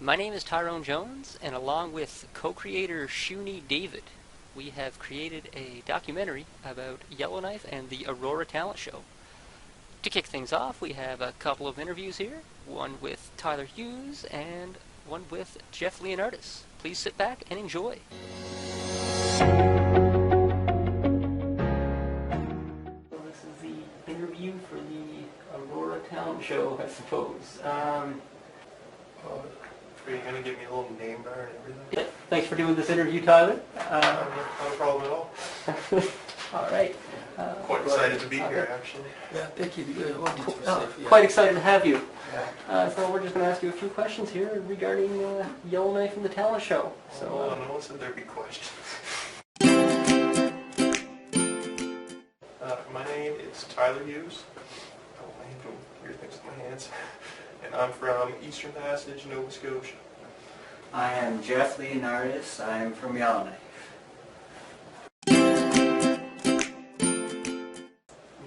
My name is Tyrone Jones, and along with co-creator Shuni David, we have created a documentary about Yellowknife and the Aurora talent show. To kick things off, we have a couple of interviews here, one with Tyler Hughes and one with Jeff Leonardis. Please sit back and enjoy. Well, this is the interview for the Aurora talent show, I suppose. Are you going to give me a little name bar and everything? Yeah, thanks for doing this interview, Tyler. Not a problem at all. All right. Quite excited to be here, actually. Yeah, thank you. What did you say? Quite excited to have you. Yeah. So we're just going to ask you a few questions here regarding Yellowknife and the talent show. So, no one said there'd be questions. My name is Tyler Hughes. I hate doing weird things with my hands. And I'm from Eastern Passage, Nova Scotia. I am Jeff Leonardis. I am from Yellowknife.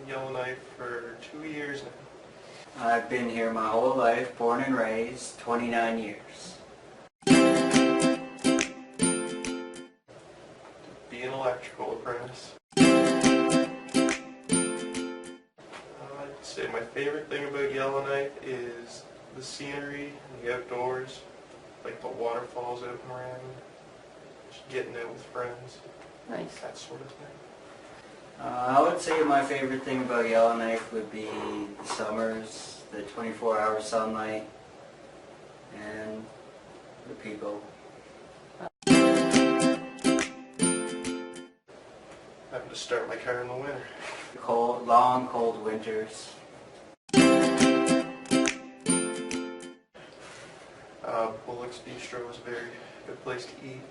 Yellowknife for 2 years now. I've been here my whole life, born and raised, 29 years. Be an electrical apprentice. I'd say my favorite thing about Yellowknife is the scenery and the outdoors, like the waterfalls out and around, just getting out with friends, nice. that sort of thing. I would say my favorite thing about Yellowknife would be the summers, the 24-hour sunlight, and the people. Having to start my car in the winter. Cold, long, cold winters. Bullock's Bistro is a very good place to eat.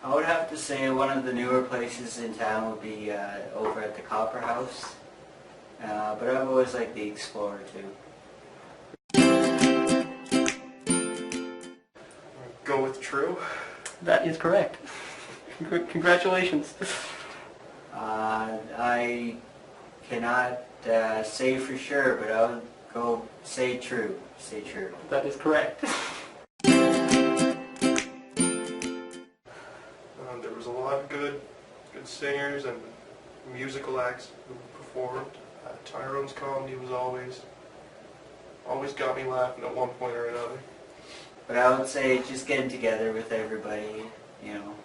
I would have to say one of the newer places in town would be over at the Copper House, but I've always liked the Explorer too. Go with True. That is correct. Congratulations. I cannot say for sure, but I would go say true. Say true. That is correct. There was a lot of good singers and musical acts who performed. Tyrone's comedy was always got me laughing at one point or another. But I would say just getting together with everybody, you know.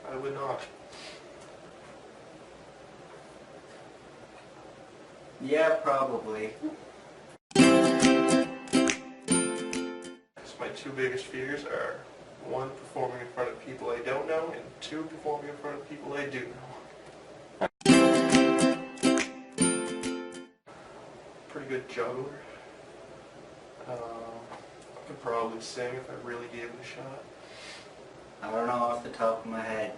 I would not. Yeah, probably. My two biggest fears are, one, performing in front of people I don't know, and two, performing in front of people I do know. Pretty good juggler. I could probably sing if I really gave it a shot. I don't know off the top of my head.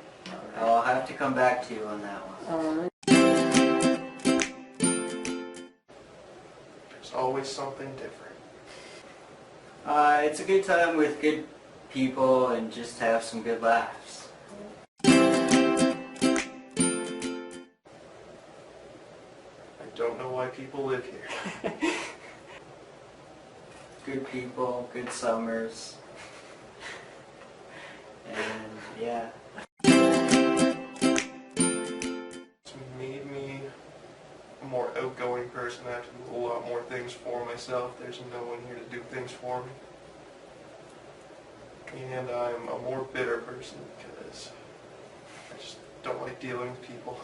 I'll have to come back to you on that one. Alright. There's always something different. It's a good time with good people and just have some good laughs. I don't know why people live here. Good people, good summers, and yeah. It's made me a more outgoing person. I have to do a lot more things for myself. There's no one here to do things for me. And I'm a more bitter person because I just don't like dealing with people.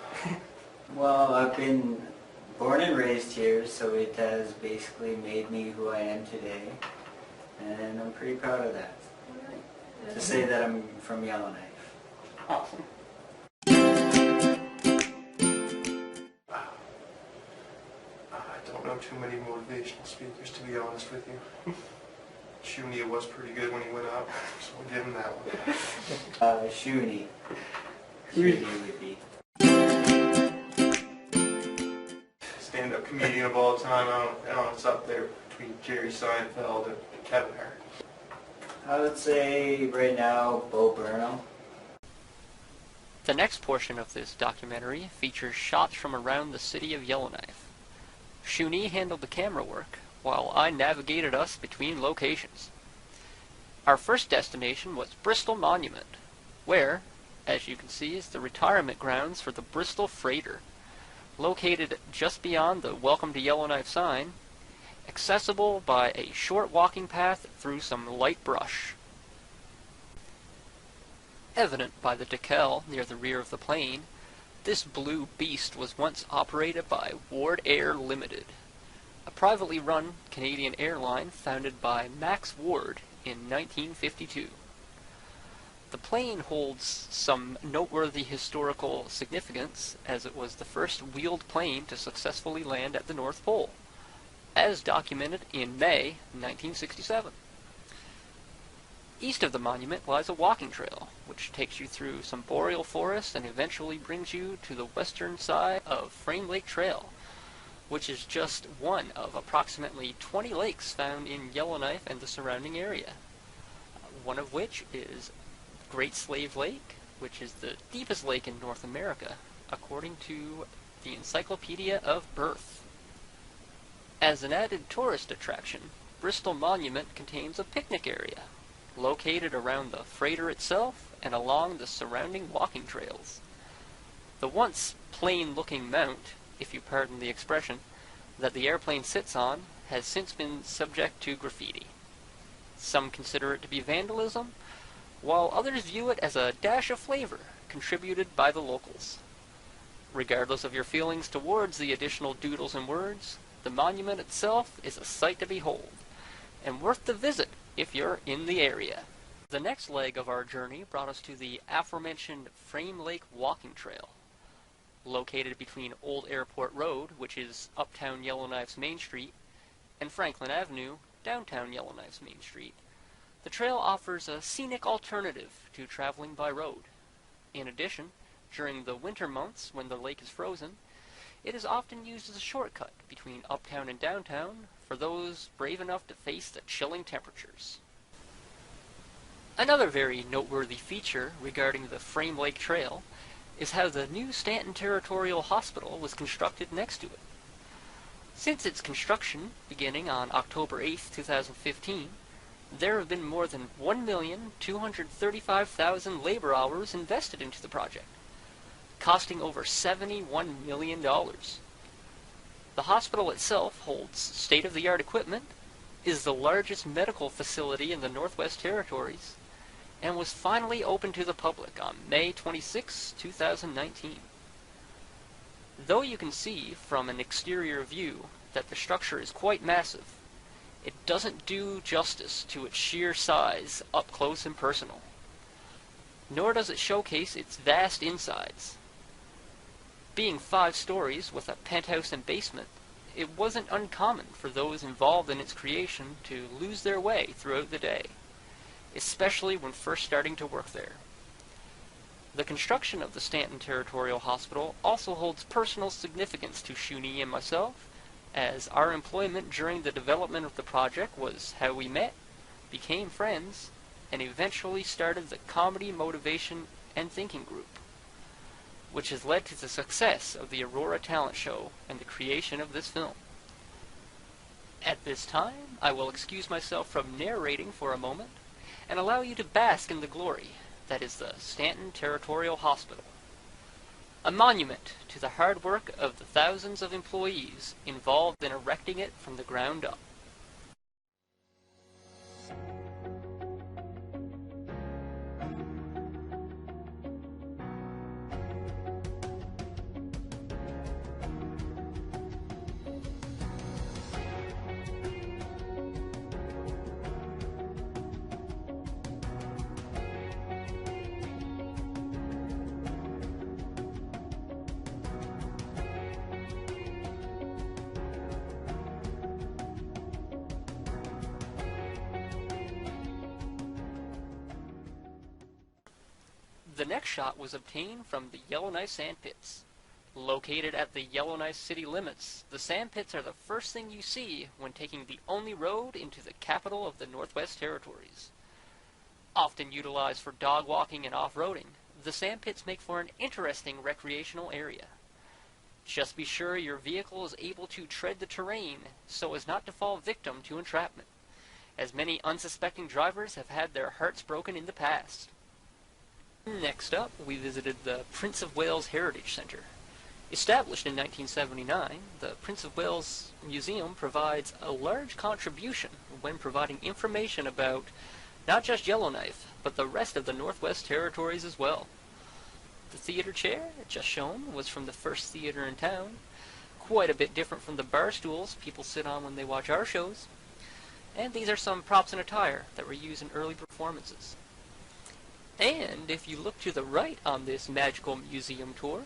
Well, I've been born and raised here, so it has basically made me who I am today, and I'm pretty proud of that. To say that I'm from Yellowknife. Awesome. I don't know too many motivational speakers, to be honest with you. Shuni was pretty good when he went up, so we'll give him that one. Shuni. Shuni would be. Stand-up comedian of all time. I don't know, it's up there between Jerry Seinfeld and Kevin Hart. I would say right now, Bo Burnham. The next portion of this documentary features shots from around the city of Yellowknife. Shuni handled the camera work, while I navigated us between locations. Our first destination was Bristol Monument, where, as you can see, is the retirement grounds for the Bristol Freighter, located just beyond the Welcome to Yellowknife sign, accessible by a short walking path through some light brush. Evident by the decal near the rear of the plane, this blue beast was once operated by Ward Air Limited, a privately run Canadian airline founded by Max Ward in 1952. The plane holds some noteworthy historical significance, as it was the first wheeled plane to successfully land at the North Pole, as documented in May 1967. East of the monument lies a walking trail, which takes you through some boreal forest and eventually brings you to the western side of Frame Lake Trail, which is just one of approximately 20 lakes found in Yellowknife and the surrounding area, one of which is Great Slave Lake, which is the deepest lake in North America, according to the Encyclopedia of Birth. As an added tourist attraction, Bristol Monument contains a picnic area, located around the freighter itself and along the surrounding walking trails. The once plain-looking mount, if you pardon the expression, that the airplane sits on has since been subject to graffiti. Some consider it to be vandalism, while others view it as a dash of flavor contributed by the locals. Regardless of your feelings towards the additional doodles and words, the monument itself is a sight to behold, and worth the visit if you're in the area. The next leg of our journey brought us to the aforementioned Frame Lake Walking Trail, located between Old Airport Road, which is uptown Yellowknife's Main Street, and Franklin Avenue, downtown Yellowknife's Main Street. The trail offers a scenic alternative to traveling by road. In addition, during the winter months when the lake is frozen, it is often used as a shortcut between uptown and downtown for those brave enough to face the chilling temperatures. Another very noteworthy feature regarding the Frame Lake Trail is how the new Stanton Territorial Hospital was constructed next to it. Since its construction, beginning on October 8, 2015, there have been more than 1,235,000 labor hours invested into the project, costing over $71 million. The hospital itself holds state-of-the-art equipment, is the largest medical facility in the Northwest Territories, and was finally opened to the public on May 26, 2019. Though you can see from an exterior view that the structure is quite massive, it doesn't do justice to its sheer size up close and personal. Nor does it showcase its vast insides. Being 5 stories with a penthouse and basement, it wasn't uncommon for those involved in its creation to lose their way throughout the day, especially when first starting to work there. The construction of the Stanton Territorial Hospital also holds personal significance to Shuni and myself, as our employment during the development of the project was how we met, became friends, and eventually started the Comedy, Motivation, and Thinking Group, which has led to the success of the Aurora talent show and the creation of this film. At this time, I will excuse myself from narrating for a moment and allow you to bask in the glory that is the Stanton Territorial Hospital, a monument to the hard work of the thousands of employees involved in erecting it from the ground up. The next shot was obtained from the Yellowknife sand pits. Located at the Yellowknife city limits, the sand pits are the first thing you see when taking the only road into the capital of the Northwest Territories. Often utilized for dog walking and off-roading, the sand pits make for an interesting recreational area. Just be sure your vehicle is able to tread the terrain so as not to fall victim to entrapment, as many unsuspecting drivers have had their hearts broken in the past. Next up, we visited the Prince of Wales Heritage Centre. Established in 1979, the Prince of Wales Museum provides a large contribution when providing information about not just Yellowknife, but the rest of the Northwest Territories as well. The theater chair, just shown, was from the first theater in town, quite a bit different from the bar stools people sit on when they watch our shows. And these are some props and attire that were used in early performances. And if you look to the right on this magical museum tour,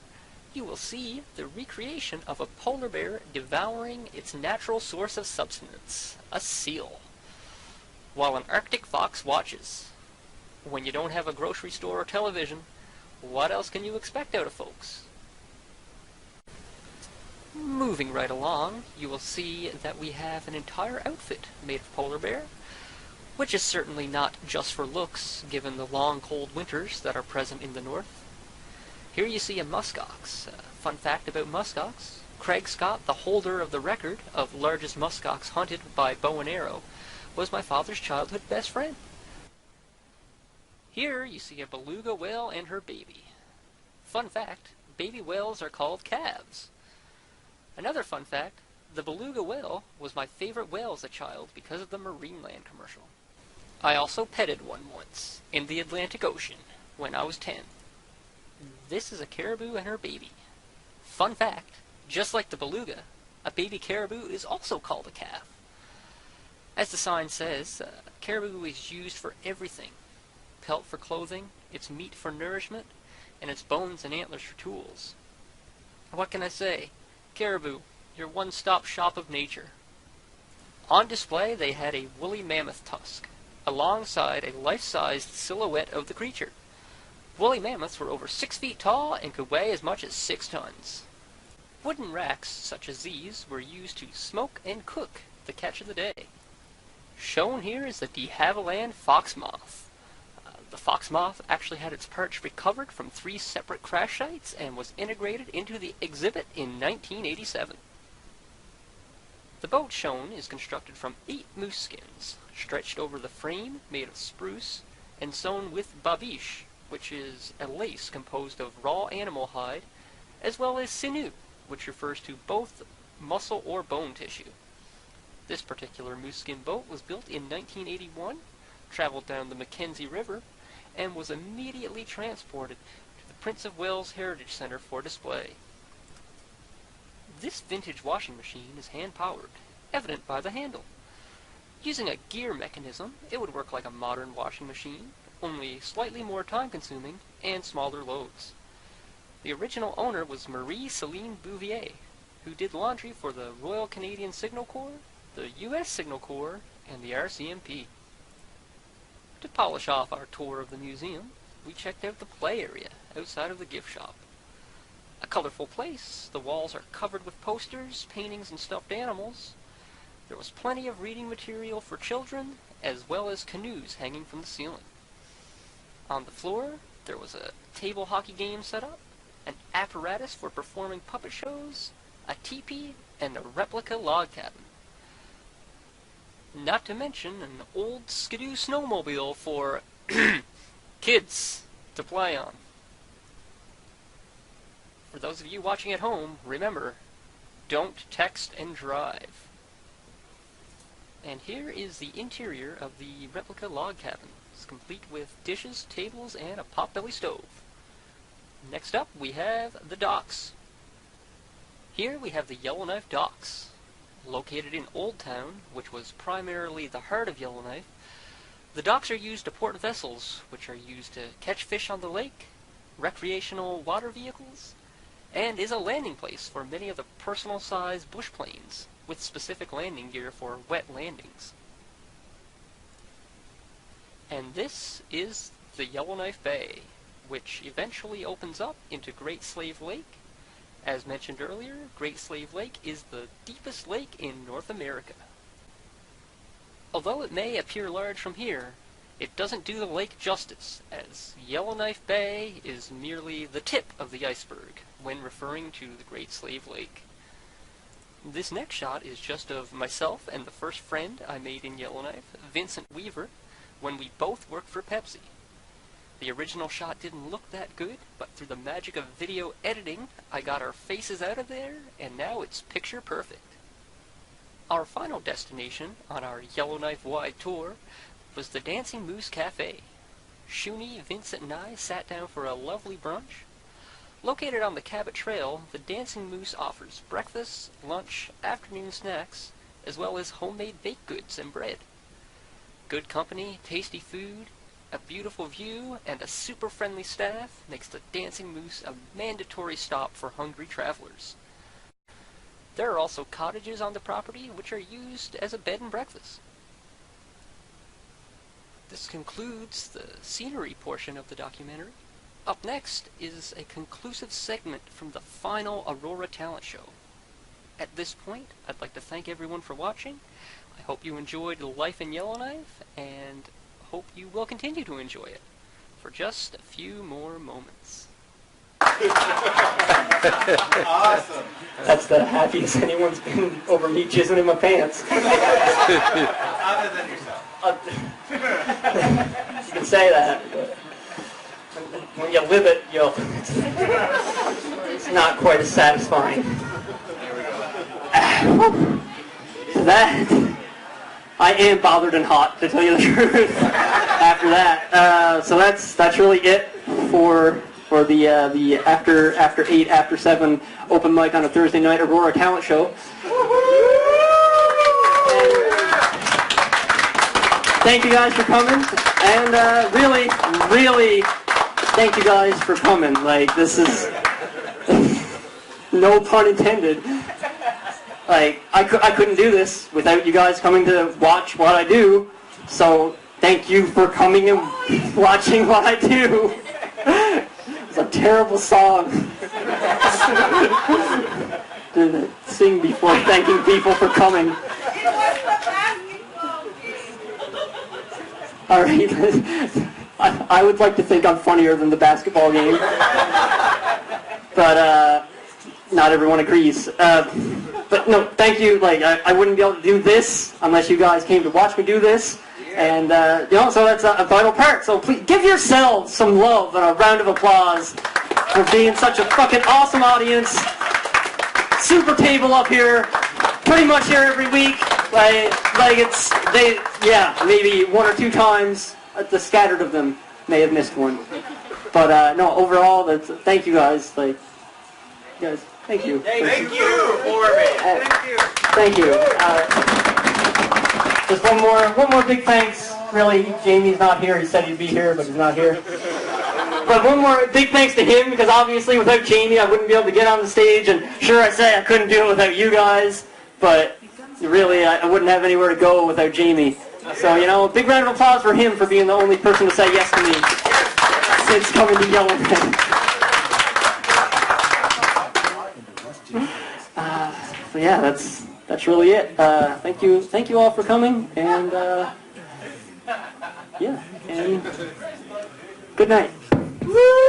you will see the recreation of a polar bear devouring its natural source of sustenance, a seal, while an Arctic fox watches. When you don't have a grocery store or television, what else can you expect out of folks? Moving right along, you will see that we have an entire outfit made of polar bear, which is certainly not just for looks, given the long cold winters that are present in the north. Here you see a muskox. Fun fact about muskox, Craig Scott, the holder of the record of largest muskox hunted by bow and arrow, was my father's childhood best friend. Here you see a beluga whale and her baby. Fun fact, baby whales are called calves. Another fun fact, the beluga whale was my favorite whale as a child because of the Marineland commercial. I also petted one once, in the Atlantic Ocean, when I was 10. This is a caribou and her baby. Fun fact, just like the beluga, a baby caribou is also called a calf. As the sign says, caribou is used for everything. Pelt for clothing, its meat for nourishment, and its bones and antlers for tools. What can I say? Caribou, your one-stop shop of nature. On display they had a woolly mammoth tusk, alongside a life-sized silhouette of the creature. Woolly mammoths were over 6 feet tall and could weigh as much as 6 tons. Wooden racks such as these were used to smoke and cook the catch of the day. Shown here is the de Havilland fox moth. The fox moth actually had its parts recovered from 3 separate crash sites and was integrated into the exhibit in 1987. The boat shown is constructed from 8 moose skins, stretched over the frame made of spruce and sewn with babiche, which is a lace composed of raw animal hide, as well as sinew, which refers to both muscle or bone tissue. This particular moose skin boat was built in 1981, traveled down the Mackenzie River, and was immediately transported to the Prince of Wales Heritage Centre for display. This vintage washing machine is hand-powered, evident by the handle. Using a gear mechanism, it would work like a modern washing machine, only slightly more time-consuming and smaller loads. The original owner was Marie-Céline Bouvier, who did laundry for the Royal Canadian Signal Corps, the U.S. Signal Corps, and the RCMP. To polish off our tour of the museum, we checked out the play area outside of the gift shop. A colorful place, the walls are covered with posters, paintings, and stuffed animals. There was plenty of reading material for children, as well as canoes hanging from the ceiling. On the floor, there was a table hockey game set up, an apparatus for performing puppet shows, a teepee, and a replica log cabin. Not to mention an old skidoo snowmobile for kids to play on. For those of you watching at home, remember, don't text and drive. And here is the interior of the replica log cabin. It's complete with dishes, tables, and a potbelly stove. Next up, we have the docks. Here we have the Yellowknife docks. Located in Old Town, which was primarily the heart of Yellowknife, the docks are used to port vessels, which are used to catch fish on the lake, recreational water vehicles, and is a landing place for many of the personal-sized bush planes, with specific landing gear for wet landings. And this is the Yellowknife Bay, which eventually opens up into Great Slave Lake. As mentioned earlier, Great Slave Lake is the deepest lake in North America. Although it may appear large from here, It doesn't do the lake justice, as Yellowknife Bay is merely the tip of the iceberg when referring to the Great Slave Lake. This next shot is just of myself and the first friend I made in Yellowknife, Vincent Weaver, when we both worked for Pepsi. The original shot didn't look that good, but through the magic of video editing, I got our faces out of there, and now it's picture perfect. Our final destination on our Yellowknife-wide tour was the Dancing Moose Cafe. Shuni, Vincent, and I sat down for a lovely brunch. Located on the Cabot Trail, the Dancing Moose offers breakfast, lunch, afternoon snacks, as well as homemade baked goods and bread. Good company, tasty food, a beautiful view, and a super friendly staff makes the Dancing Moose a mandatory stop for hungry travelers. There are also cottages on the property which are used as a bed and breakfast. This concludes the scenery portion of the documentary. Up next is a conclusive segment from the final Aurora talent show. At this point, I'd like to thank everyone for watching. I hope you enjoyed life in Yellowknife, and hope you will continue to enjoy it for just a few more moments. Awesome. That's the happiest anyone's been over me jizzing in my pants. Other than yourself. You can say that, but when you live it, it's not quite as satisfying. That, I am bothered and hot, to tell you the truth. After that, so that's really it for the after 8, after 7 open mic on a Thursday night Aurora talent show. And thank you guys for coming, and really thank you guys for coming. Like, this is no pun intended. Like, I couldn't do this without you guys coming to watch what I do, so thank you for coming and watching what I do. It's a terrible song to sing before thanking people for coming. Alright, I would like to think I'm funnier than the basketball game, but not everyone agrees. But no, thank you. Like, I wouldn't be able to do this unless you guys came to watch me do this. And, so that's a vital part. So please give yourselves some love and a round of applause for being such a fucking awesome audience. Super table up here. Pretty much here every week. Maybe 1 or 2 times. The scattered of them may have missed one. But, no, overall, thank you guys. Like, you guys. Thank you. Thank you, Corbin. Thank you. Just one more big thanks. Really, Jamie's not here. He said he'd be here, but he's not here. But one more big thanks to him, because obviously without Jamie I wouldn't be able to get on the stage, and sure, I say I couldn't do it without you guys, but really I wouldn't have anywhere to go without Jamie. So, a big round of applause for him for being the only person to say yes to me since coming to Yellowknife. So yeah, that's really it. Thank you all for coming, and yeah, and good night. Woo!